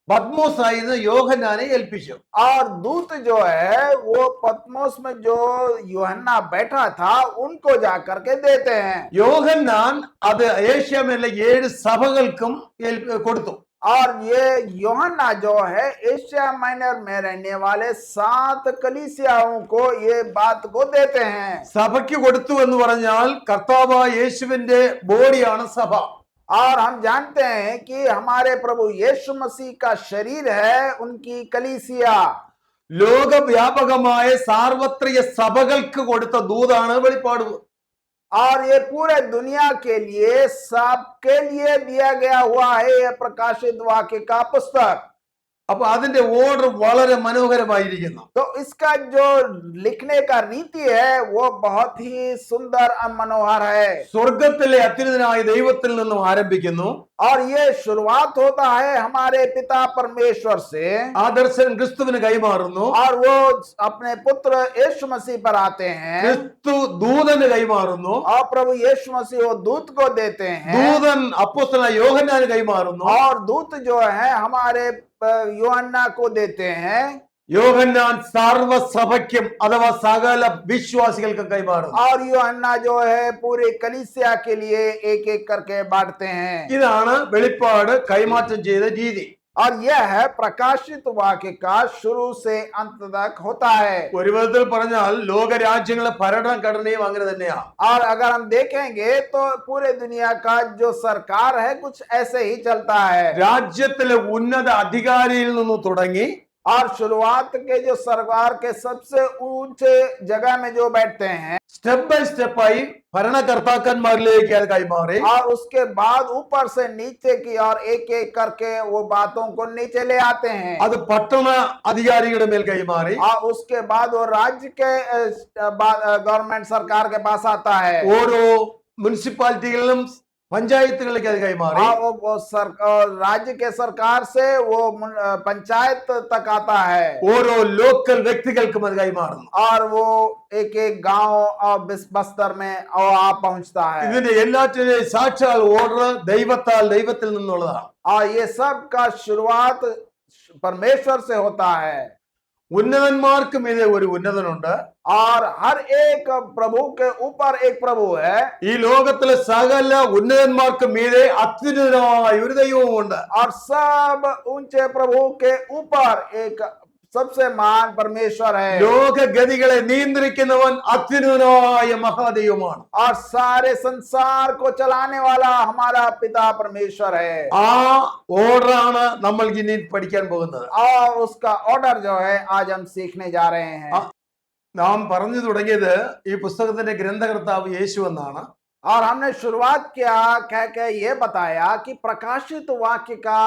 Speaker 1: പത്മോസായിരുന്നു യോഹന്നാനെ ഏൽപ്പിച്ചു.
Speaker 2: और दूत जो है वो पत्मोस में जो यूहन्ना बैठा था उनको जाकर के देते हैं।
Speaker 1: യോഹന്നാൻ അത് ഏഷ്യാമിലെ 7 സഭകൾക്കും കൊടുത്തു.
Speaker 2: और ये यूहन्ना जो है एशिया माइनर में रहने वाले 7 कलीसियाओं को ये बात को देते हैं।
Speaker 1: സഭയ്ക്ക് കൊടുത്തു എന്ന് പറഞ്ഞാൽ കർത്താവായ യേശുവിന്റെ ബോഡിയാണ് സഭ.
Speaker 2: और हम जानते हैं कि हमारे प्रभु यीशु मसीह का शरीर है उनकी कलीसिया।
Speaker 1: ലോകവ്യാപകമായ സാർവത്രിക സഭകൾക്ക് കൊടുത്ത ദൂതാണ് വെളിപ്പാട്.
Speaker 2: और ये पूरे दुनिया के लिए सबके लिए दिया गया हुआ है यह प्रकाशित वाक्य का पुस्तक।
Speaker 1: അപ്പൊ അതിന്റെ ഓർഡർ വളരെ മനോഹരമായിരിക്കുന്നു.
Speaker 2: तो इसका जो लिखने का रीति है वो बहुत ही सुंदर और मनोहर है।
Speaker 1: സ്വർഗത്തിലെ അത്യുന്നതനായ ദൈവത്തിൽ നിന്നും ആരംഭിക്കുന്നു.
Speaker 2: और ये शुरुआत होता है हमारे पिता परमेश्वर से।
Speaker 1: ആ ദർശനം ക്രിസ്തുവിന് കൈമാറുന്നു.
Speaker 2: और वो अपने पुत्र यीशु मसीह पर आते हैं।
Speaker 1: ക്രിസ്തു ദൂതന് കൈമാറുന്നു.
Speaker 2: और प्रभु यीशु मसीह वो दूत को देते हैं।
Speaker 1: ദൂതൻ അപ്പോസ്തലനായ യോഹന്നാന് കൈമാറുന്നു.
Speaker 2: और दूत जो है हमारे यूहन्ना को देते हैं।
Speaker 1: യോഹന്നാൻ സർവ്വസഭയ്ക്കും അഥവാ സകല വിശ്വാസികൾക്കും കൈമാറുന്നു.
Speaker 2: और यूहन्ना जो है पूरी कलीसिया के लिए एक एक करके बांटते हैं।
Speaker 1: ഇതാണ് വെളിപ്പാട് കൈമാറ്റം ചെയ്ത രീതി.
Speaker 2: और यह है प्रकाशित वाक्य का शुरू से अंत तक होता है।
Speaker 1: ഒരു വിധത്തിൽ പറഞ്ഞാൽ ലോകരാജ്യങ്ങളെ ഭരണഘടനയും അങ്ങനെ തന്നെയാണ്.
Speaker 2: और अगर हम देखेंगे तो पूरे दुनिया का जो सरकार है कुछ ऐसे ही चलता है।
Speaker 1: രാജ്യത്തിലെ ഉന്നത അധികാരിയിൽ നിന്ന് തുടങ്ങി
Speaker 2: और शुरुआत के जो सरकार के सबसे ऊंचे जगह में जो बैठते हैं
Speaker 1: സ്റ്റെപ്പ് ബൈ സ്റ്റെപ്പായി ഭരണകർത്താക്കന്മാരിലേക്ക് അത് കൈമാറി.
Speaker 2: और उसके बाद ऊपर से नीचे की और एक एक करके वो बातों को नीचे ले आते हैं।
Speaker 1: അത് പട്ടണ അധികാരികളുടെ മേൽ കൈമാറി.
Speaker 2: और उसके बाद वो राज्य के गवर्नमेंट सरकार के पास आता है।
Speaker 1: ഓരോ മുനിസിപ്പാലിറ്റികളിലും പഞ്ചായത്തുകളിലേക്ക് അത് കൈമാറി.
Speaker 2: राज्य के सरकार से वो पंचायत तक आता है
Speaker 1: ഓരോ ലോക്കൽ വ്യക്തികൾക്കും അത് കൈമാറുന്നു.
Speaker 2: और वो एक एक गांव और बस्तर में और आप पहुंचता है
Speaker 1: ഇതിന്റെ എല്ലാറ്റിനെയും സാക്ഷാൽ ഓർഡർ ദൈവത്തിൽ നിന്നുള്ളതാണ്.
Speaker 2: और ये सब का शुरुआत परमेश्वर से होता है
Speaker 1: ഉന്നതന്മാർക്ക് മീതെ ഒരു ഉന്നതനുണ്ട്.
Speaker 2: और हर एक प्रभु के ऊपर एक प्रभु है
Speaker 1: ഈ ലോകത്തിലെ സകല ഉന്നതന്മാർക്ക് മീതെ അത്യുന്നതനായ ഒരു ദൈവവുമുണ്ട്.
Speaker 2: और सब ऊंचे प्रभु के ऊपर एक सबसे महान परमेश्वर है
Speaker 1: ലോകഗതികളെ നിയന്ത്രിക്കുന്നവൻ അത്യുന്നതനായ മഹാദൈവമാണ്.
Speaker 2: और सारे संसार को चलाने वाला हमारा पिता परमेश्वर है
Speaker 1: ആ ഓർഡറാണ് നമ്മൾ ഇനി പഠിക്കാൻ പോകുന്നത്.
Speaker 2: और उसका ऑर्डर जो है आज हम सीखने जा रहे हैं
Speaker 1: നാം പറഞ്ഞു തുടങ്ങിയത് ഈ പുസ്തകത്തിന്റെ ഗ്രന്ഥകർത്താവ് യേശു എന്നാണ്.
Speaker 2: और हमने शुरुआत किया कह के ये बताया कि प्रकाशित वाक्य का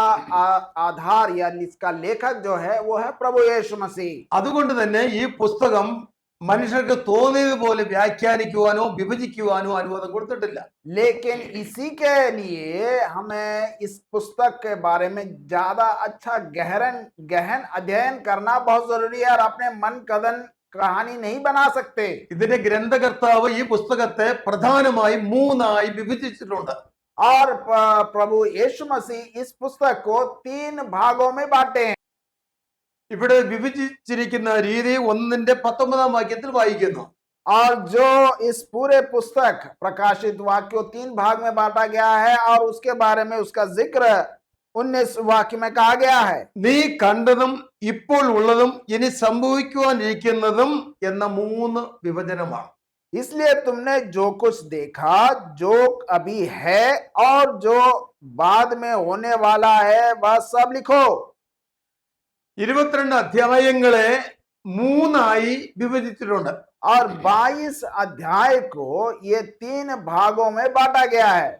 Speaker 2: आधार या इसका लेखक जो है वो है प्रभु यीशु मसीह
Speaker 1: അതുകൊണ്ട് തന്നെ ഈ പുസ്തകം മനുഷ്യർക്ക് തോന്നിയതുപോലെ വ്യാഖ്യാനിക്കുവാനോ വിഭജിക്കുവാനോ അനുവാദം കൊടുത്തിട്ടില്ല.
Speaker 2: लेकिन इसी के लिए हमें इस पुस्तक के बारे में ज्यादा अच्छा गहन अध्ययन करना बहुत जरूरी है और अपने मन कदन कहानी नहीं बना सकते
Speaker 1: ഇതിന്റെ ഗ്രന്ഥകർത്താവ് ഈ പുസ്തകത്തെ പ്രധാനമായി മൂന്നായി വിഭജിച്ചിട്ടുണ്ട്.
Speaker 2: और प्रभु यीशु मसीह इस पुस्तक को 3 भागों में बांटे हैं
Speaker 1: ഇവിടെ വിഭജിച്ചിരിക്കുന്ന രീതി 1:19 വാക്യത്തിൽ വായിക്കുന്നു.
Speaker 2: और जो इस पूरे पुस्तक प्रकाशित वाक्य को 3 भाग में बांटा गया है और उसके बारे में उसका जिक्र 19 वाक्य में कहा गया है
Speaker 1: നീ കണ്ടതും ഇപ്പോൾ ഉള്ളതും ഇനി സംഭവിക്കുവാനിരിക്കുന്നതും എന്ന 3 വിഭജനമാണ്.
Speaker 2: इसलिए तुमने जो कुछ देखा जो अभी है और जो बाद में होने वाला है वह सब लिखो
Speaker 1: 22 അധ്യായങ്ങളെ 3ആയി വിഭജിച്ചിട്ടുണ്ട്.
Speaker 2: और 22 अध्याय को ये 3 भागों में बांटा गया है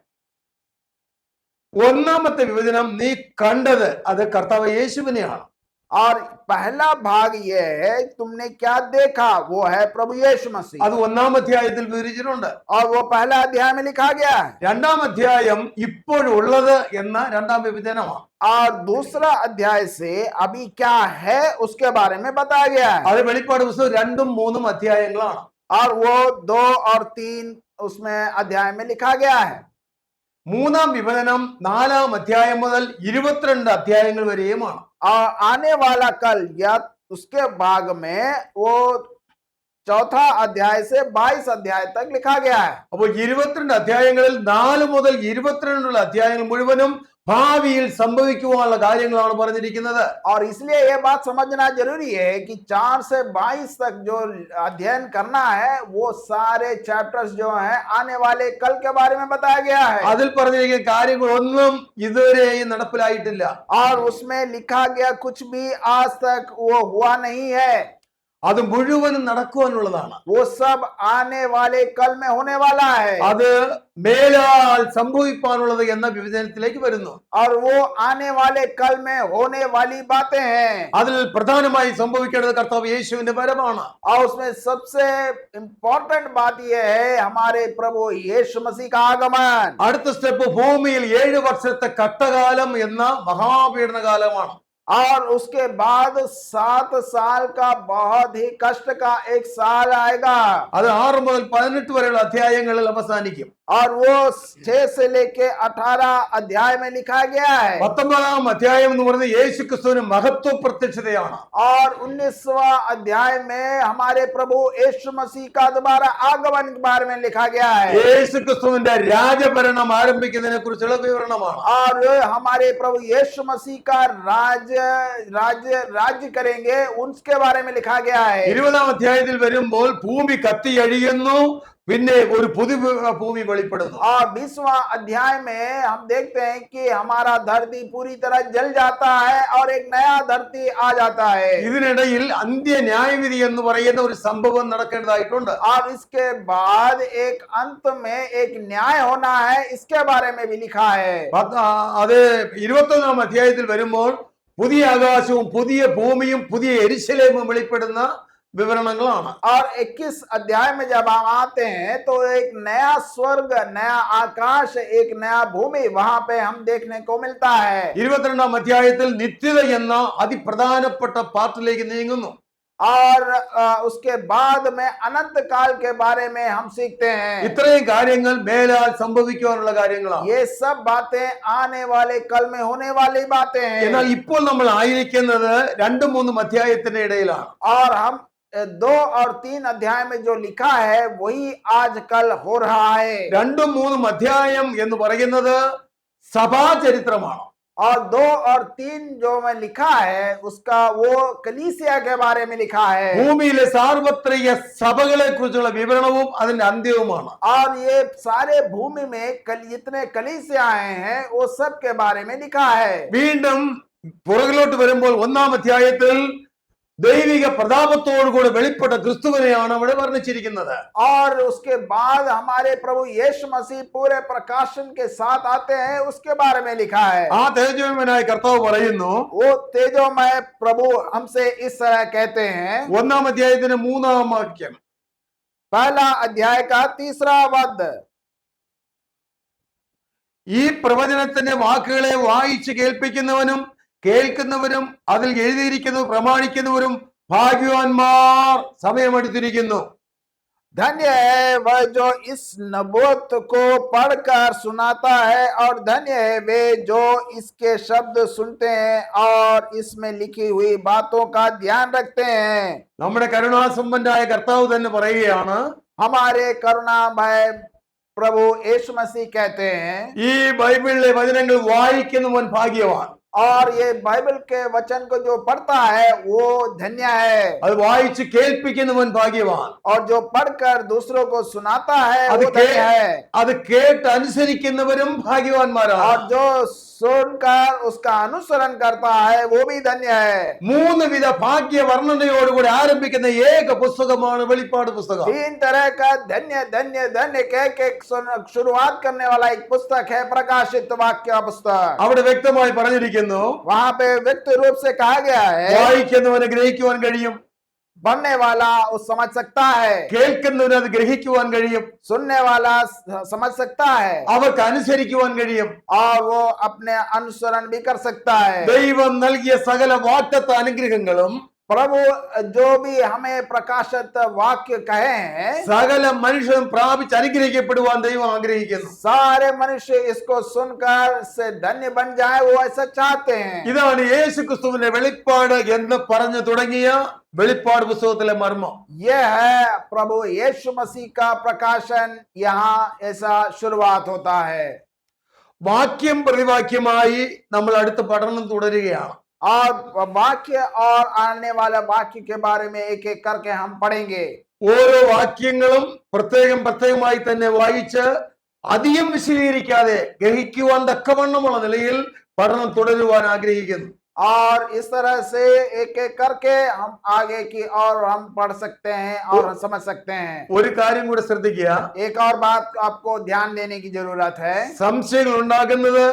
Speaker 1: ഒന്നാമത്തെ വിഭജനം നീ കണ്ടത് അത് കർത്താവ് യേശുവിനെയാണ്.
Speaker 2: और पहला भाग ये है तुमने क्या देखा वो है प्रभु यीशु मसीह
Speaker 1: അത് 1-ാം അധ്യായത്തിൽ വിവരിച്ചിട്ടുണ്ട്.
Speaker 2: और वो पहला अध्याय में लिखा गया है
Speaker 1: 2-ാം അധ്യായം ഇപ്പോഴുള്ളത് എന്ന 2-ാം വിഭജനമാണ്.
Speaker 2: और दूसरा अध्याय से अभी क्या है उसके बारे में बताया गया है
Speaker 1: അത് വെളിപ്പാട് പുസ്തകം 2-ഉം 3-ഉം അധ്യായങ്ങളാണ്.
Speaker 2: और वो 2 और 3 उसमें अध्याय में लिखा गया है
Speaker 1: 3-ാം വിഭജനം 4-ാം അധ്യായം മുതൽ 22 അധ്യായങ്ങൾ വരെയുമാണ്.
Speaker 2: और आने वाला कल या उसके भाग में वो 4था अध्याय से 22 अध्याय तक लिखा गया है
Speaker 1: അപ്പോൾ 22 അധ്യായങ്ങളിൽ 4 മുതൽ 22 അധ്യായങ്ങൾ മുഴുവനും ഭാവിയിൽ സംഭവിക്കുവാനുള്ള കാര്യങ്ങളാണ് പറഞ്ഞിരിക്കുന്നത്.
Speaker 2: और इसलिए यह बात समझना जरूरी है कि 4 से 22 तक जो अध्ययन करना है वो सारे चैप्टर्स जो हैं आने वाले कल के बारे में बताया गया है
Speaker 1: അതിൽ പറഞ്ഞിരിക്കുന്ന കാര്യങ്ങളൊന്നും ഇതുവരെയും നടപ്പിലായിട്ടില്ല.
Speaker 2: और उसमें लिखा गया कुछ भी आज तक वो हुआ नहीं है
Speaker 1: അത് മുഴുവനും നടക്കുവാനുള്ളതാണ്.
Speaker 2: वो सब आने वाले कल में होने वाला है
Speaker 1: അത് മേലാൽ സംഭവിക്കാനുള്ളത് എന്ന വിഭജനത്തിലേക്ക് വരുന്നു.
Speaker 2: और वो आने वाले कल में होने वाली बातें हैं
Speaker 1: അതിൽ പ്രധാനമായി സംഭവിക്കേണ്ടത് കർത്താവ് യേശുവിന്റെ വരവാണ്.
Speaker 2: और उसमें सबसे इम्पोर्टेंट बात यह है हमारे प्रभु यीशु मसीह का आगमन
Speaker 1: അടുത്ത സ്റ്റെപ്പ് ഭൂമിയിൽ 7 വർഷത്തെ കട്ടകാലം എന്ന മഹാപീഡനകാലമാണ്.
Speaker 2: और उसके बाद 7 साल का बहुत ही कष्ट का एक साल आएगा
Speaker 1: അത് 6 മുതൽ 18 വരെയുള്ള അധ്യായങ്ങളിൽ അവസാനിക്കും.
Speaker 2: और वो 6 से लेके 18 अध्याय में लिखा गया है
Speaker 1: 19-ാം അധ്യായം എന്ന് പറയുന്നത് യേശുക്രിസ്തുവിന്റെ മഹത്വ പ്രത്യക്ഷതയാണ്.
Speaker 2: और 19वां अध्याय में हमारे प्रभु यीशु मसीह का दोबारा आगमन के बारे में लिखा गया है
Speaker 1: യേശുക്രിസ്തുവിന്റെ രാജഭരണം ആരംഭിക്കുന്നതിനെ കുറിച്ചുള്ള വിവരണമാണ്.
Speaker 2: और हमारे प्रभु यीशु मसीह का राज्य करेंगे उसके बारे में लिखा गया है
Speaker 1: 20-ാം അധ്യായത്തിൽ വരുമ്പോൾ ഭൂമി കത്തിയഴിയുന്നു, പിന്നെ ഒരു പുതിയ ഭൂമി വെളിപ്പെടുന്നു.
Speaker 2: और 20वां अध्याय में हम देखते हैं कि हमारा धरती पूरी तरह जल जाता है और एक नया धरती आ जाता है
Speaker 1: ഇതിനിടയിൽ അന്ത്യ ന്യായവിധി എന്ന് പറയുന്ന ഒരു സംഭവം നടക്കേണ്ടതായിട്ടുണ്ട്.
Speaker 2: और इसके बाद एक अंत में एक न्याय होना है इसके बारे में भी लिखा है
Speaker 1: അത് 21-ാം അധ്യായത്തിൽ വരുമ്പോൾ പുതിയ ആകാശവും പുതിയ ഭൂമിയും പുതിയ യെരുശലേമും വെളിപ്പെടുന്ന വിവരണങ്ങളാണ്.
Speaker 2: और 21 अध्याय में जब हम आते हैं तो एक नया स्वर्ग, नया आकाश, एक नया भूमि वहां पे हम देखने को मिलता है.
Speaker 1: 22 അധ്യായത്തിൽ നിത്യത എന്ന അതിപ്രധാനപ്പെട്ട പാർട്ടിലേക്ക് നീങ്ങുന്നു.
Speaker 2: और उसके बाद में अनंत काल के बारे में हम सीखते हैं.
Speaker 1: ഇത്രയും കാര്യങ്ങൾ മേലാൽ സംഭവിക്കുവാനുള്ള കാര്യങ്ങളാണ്.
Speaker 2: ये सब बातें आने वाले कल में होने वाली बातें
Speaker 1: എന്നാൽ
Speaker 2: हैं.
Speaker 1: ഇപ്പോൾ നമ്മൾ ആയിരിക്കുന്നത് 2-3 അധ്യായത്തിന്റെ ഇടയിലാണ്.
Speaker 2: और हम 2 और 3 अध्याय में जो लिखा है वही आजकल हो रहा है.
Speaker 1: 2-3 അധ്യായം എന്ന് പറയുന്നത് സഭാചരിത്രമാണ്.
Speaker 2: और 2 और 3 जो में लिखा है उसका वो कलीसिया के बारे में लिखा है.
Speaker 1: ഭൂമിയിലെ സാർവത്രിക സഭകളെ കുറിച്ചുള്ള വിവരണവും അതിന്റെ അന്ത്യവുമാണ്.
Speaker 2: और ये सारे भूमि में जितने कलीसियाएं हैं वो सब के बारे में लिखा है.
Speaker 1: വീണ്ടും പുറകിലോട്ട് വരുമ്പോൾ 1-ാം അധ്യായത്തിൽ ദൈവിക പ്രതാപത്തോടുകൂടി വെളിപ്പെട്ട ക്രിസ്തുവിനെയാണ് അവിടെ വർണ്ണിച്ചിരിക്കുന്നത്.
Speaker 2: और उसके बाद हमारे प्रभु यीशु मसीह पूरे प्रकाशन के साथ आते हैं, उसके बारे में लिखा है.
Speaker 1: ആ തേജോമയനായ കർത്താവ് പറയുന്നു,
Speaker 2: वो तेजोमय प्रभु हमसे इस तरह कहते हैं.
Speaker 1: 1-ാം അധ്യായത്തിന്റെ 3-ാം വാക്യം,
Speaker 2: पहला अध्याय का 3रा पद.
Speaker 1: ഈ പ്രവചനത്തിന്റെ വാക്കുകളെ വായിച്ച് കേൾപ്പിക്കുന്നവനും കേൾക്കുന്നവരും അതിൽ എഴുതിയിരിക്കുന്നവരും പ്രമാണിക്കുന്നവരും ഭാഗ്യവാന്മാർ, സമയമെടുത്തിരിക്കുന്നു.
Speaker 2: धन्य है वह जो इस नबूवत को पढ़कर सुनाता है, और धन्य है वे जो इसके शब्द सुनते हैं और इसमें लिखी हुई बातों का ध्यान रखते हैं.
Speaker 1: നമ്മുടെ കരുണാസമ്പന്നനായ കർത്താവ് തന്നെ പറയുകയാണ്,
Speaker 2: हमारे करुणामय प्रभु यीशु मसीह कहते हैं.
Speaker 1: ഈ ബൈബിളിലെ വചനങ്ങൾ വായിക്കുന്നവൻ ഭാഗ്യവാൻ.
Speaker 2: और ये बाइबल के वचन को जो पढ़ता है वो धन्य है.
Speaker 1: അത് വായിച്ച് കേൾപ്പിക്കുന്നവൻ ഭാഗ്യവാൻ.
Speaker 2: और जो पढ़कर दूसरों को सुनाता है
Speaker 1: അത്
Speaker 2: वो धन्य है.
Speaker 1: അത് കേട്ട് അനുസരിക്കുന്നവരും ഭാഗ്യവാന്മാരാണ്.
Speaker 2: और जो सुनकर उसका अनुसरण करता है वो भी धन्य है.
Speaker 1: 3 വിധ ഭാഗ്യ വർണ്ണനയോടുകൂടി ആരംഭിക്കുന്ന ഏക പുസ്തകമാണ് വെളിപ്പാട് പുസ്തകം.
Speaker 2: 3 तरह का धन्य धन्य धन्य कह के शुरुआत करने वाला एक पुस्तक है प्रकाशित वाक्य पुस्तक.
Speaker 1: അവിടെ വ്യക്തമായി പറഞ്ഞിരിക്കുന്നു,
Speaker 2: वहां पे व्यक्ति रूप से कहा गया है
Speaker 1: വായിക്കുന്നവന് ഗ്രഹിക്കുവാൻ കഴിയും,
Speaker 2: पढ़ने वाला वो समझ सकता है,
Speaker 1: കേൾക്കുന്നവന് അത് ഗ്രഹിക്കുവാൻ കഴിയും,
Speaker 2: सुनने वाला समझ सकता है,
Speaker 1: അവർക്ക് അനുസരിക്കുവാൻ കഴിയും.
Speaker 2: और वो अपने अनुसरण भी कर सकता है.
Speaker 1: ദൈവം നൽകിയ സകല വാഗ്ദത്ത അനുഗ്രഹങ്ങളും
Speaker 2: प्रभु जो भी हमें प्रकाशित वाक्य कहे हैं,
Speaker 1: സകല മനുഷ്യരും പ്രാപിച്ച് അനുഗ്രഹിക്കപ്പെടുവാൻ ദൈവം ആഗ്രഹിക്കുന്നു.
Speaker 2: सारे मनुष्य इसको सुनकर से धन्य बन जाए, वो ऐसा चाहते हैं.
Speaker 1: ഇതാണ് യേശു ക്രിസ്തുവിന്റെ വെളിപ്പാട് എന്ന് പറഞ്ഞു തുടങ്ങിയ വെളിപ്പാട് പുസ്തകത്തിലെ മർമ്മം.
Speaker 2: यह है प्रभु यीशु मसीह का प्रकाशन, यहाँ ऐसा शुरुआत होता है.
Speaker 1: വാക്യം പ്രതിവാക്യമായി നമ്മൾ അടുത്ത പഠനം തുടരുകയാണ്.
Speaker 2: और वाक्य और आने वाले वाक्य के बारे में एक एक करके हम पढ़ेंगे.
Speaker 1: ഓരോ വാക്യങ്ങളും പ്രത്യേകമായി തന്നെ വായിച്ച് അധികം വിശദീകരിക്കാതെ ഗ്രഹിക്കുവാൻ തക്കവണ്ണമുള്ള നിലയിൽ പഠനം തുടരുവാൻ ആഗ്രഹിക്കുന്നു.
Speaker 2: और इस तरह से एक एक करके हम आगे की और हम पढ़ सकते हैं और समझ सकते हैं.
Speaker 1: ഒരു കാര്യം കൂടെ ശ്രദ്ധിക്കുക,
Speaker 2: एक और बात आपको ध्यान देने की जरूरत है.
Speaker 1: സംശയങ്ങൾ ഉണ്ടാകുന്നത്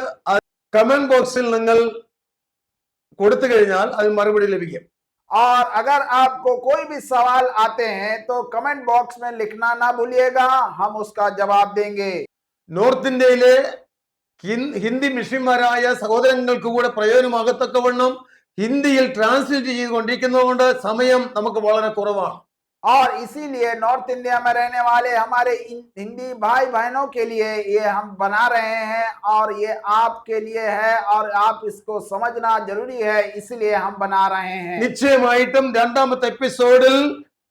Speaker 1: കമന്റ് ബോക്സിൽ നിങ്ങൾ കൊടുത്തു കഴിഞ്ഞാൽ അതിന് മറുപടി ലഭിക്കും.
Speaker 2: और अगर आपको कोई भी सवाल आते हैं तो कमेंट बॉक्स में लिखना ना भूलिएगा, हम उसका जवाब देंगे.
Speaker 1: നോർത്ത് ഇന്ത്യയിലെ ഹിന്ദി മിഷന്മാരായ സഹോദരങ്ങൾക്ക് കൂടെ പ്രയോജനമാകത്തക്കവണ്ണം ഹിന്ദിയിൽ ട്രാൻസ്ലേറ്റ് ചെയ്തുകൊണ്ടിരിക്കുന്നതുകൊണ്ട് സമയം നമുക്ക് വളരെ കുറവാണ്.
Speaker 2: और इसीलिए नॉर्थ इंडिया में रहने वाले हमारे हिंदी भाई बहनों के लिए ये हम बना रहे हैं, और ये आपके लिए है और आप इसको समझना जरूरी है, इसलिए हम बना रहे हैं.
Speaker 1: നിശ്ചയമായിട്ടും 2ാമത്തെ എപ്പിസോഡിൽ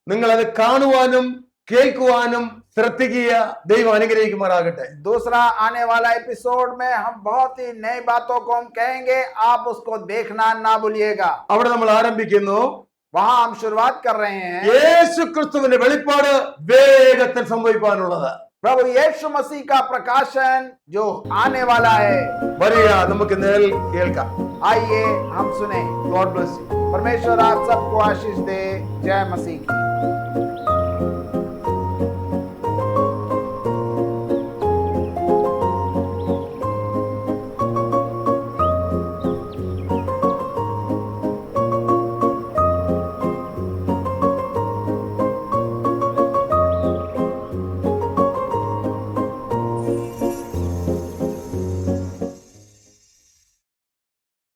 Speaker 1: നിങ്ങൾ അത് കാണുവാനും കേൾക്കുവാനും ശ്രദ്ധിക്കുക. ദൈവം അനുഗ്രഹിക്കുമാറാകട്ടെ.
Speaker 2: दूसरा आने वाला एपिसोड में हम बहुत ही नई बातों को हम कहेंगे, आप उसको देखना ना भूलिएगा.
Speaker 1: അവിടെ നമ്മൾ ആരംഭിക്കുന്നു.
Speaker 2: वहां हम शुरुआत कर रहे हैं.
Speaker 1: യേശു ക്രിസ്തുവിന്റെ വെളിപ്പാട് വേഗത്തിൽ സംഭവിക്കാനുള്ളത്.
Speaker 2: प्रभु यीशु मसीह का प्रकाशन जो आने वाला है.
Speaker 1: വരിക, നമുക്ക് നേരിൽ കേൾക്കാം.
Speaker 2: आइए हम सुने.
Speaker 1: God bless you.
Speaker 2: परमेश्वर आप सबको आशीष दे. जय मसीह की.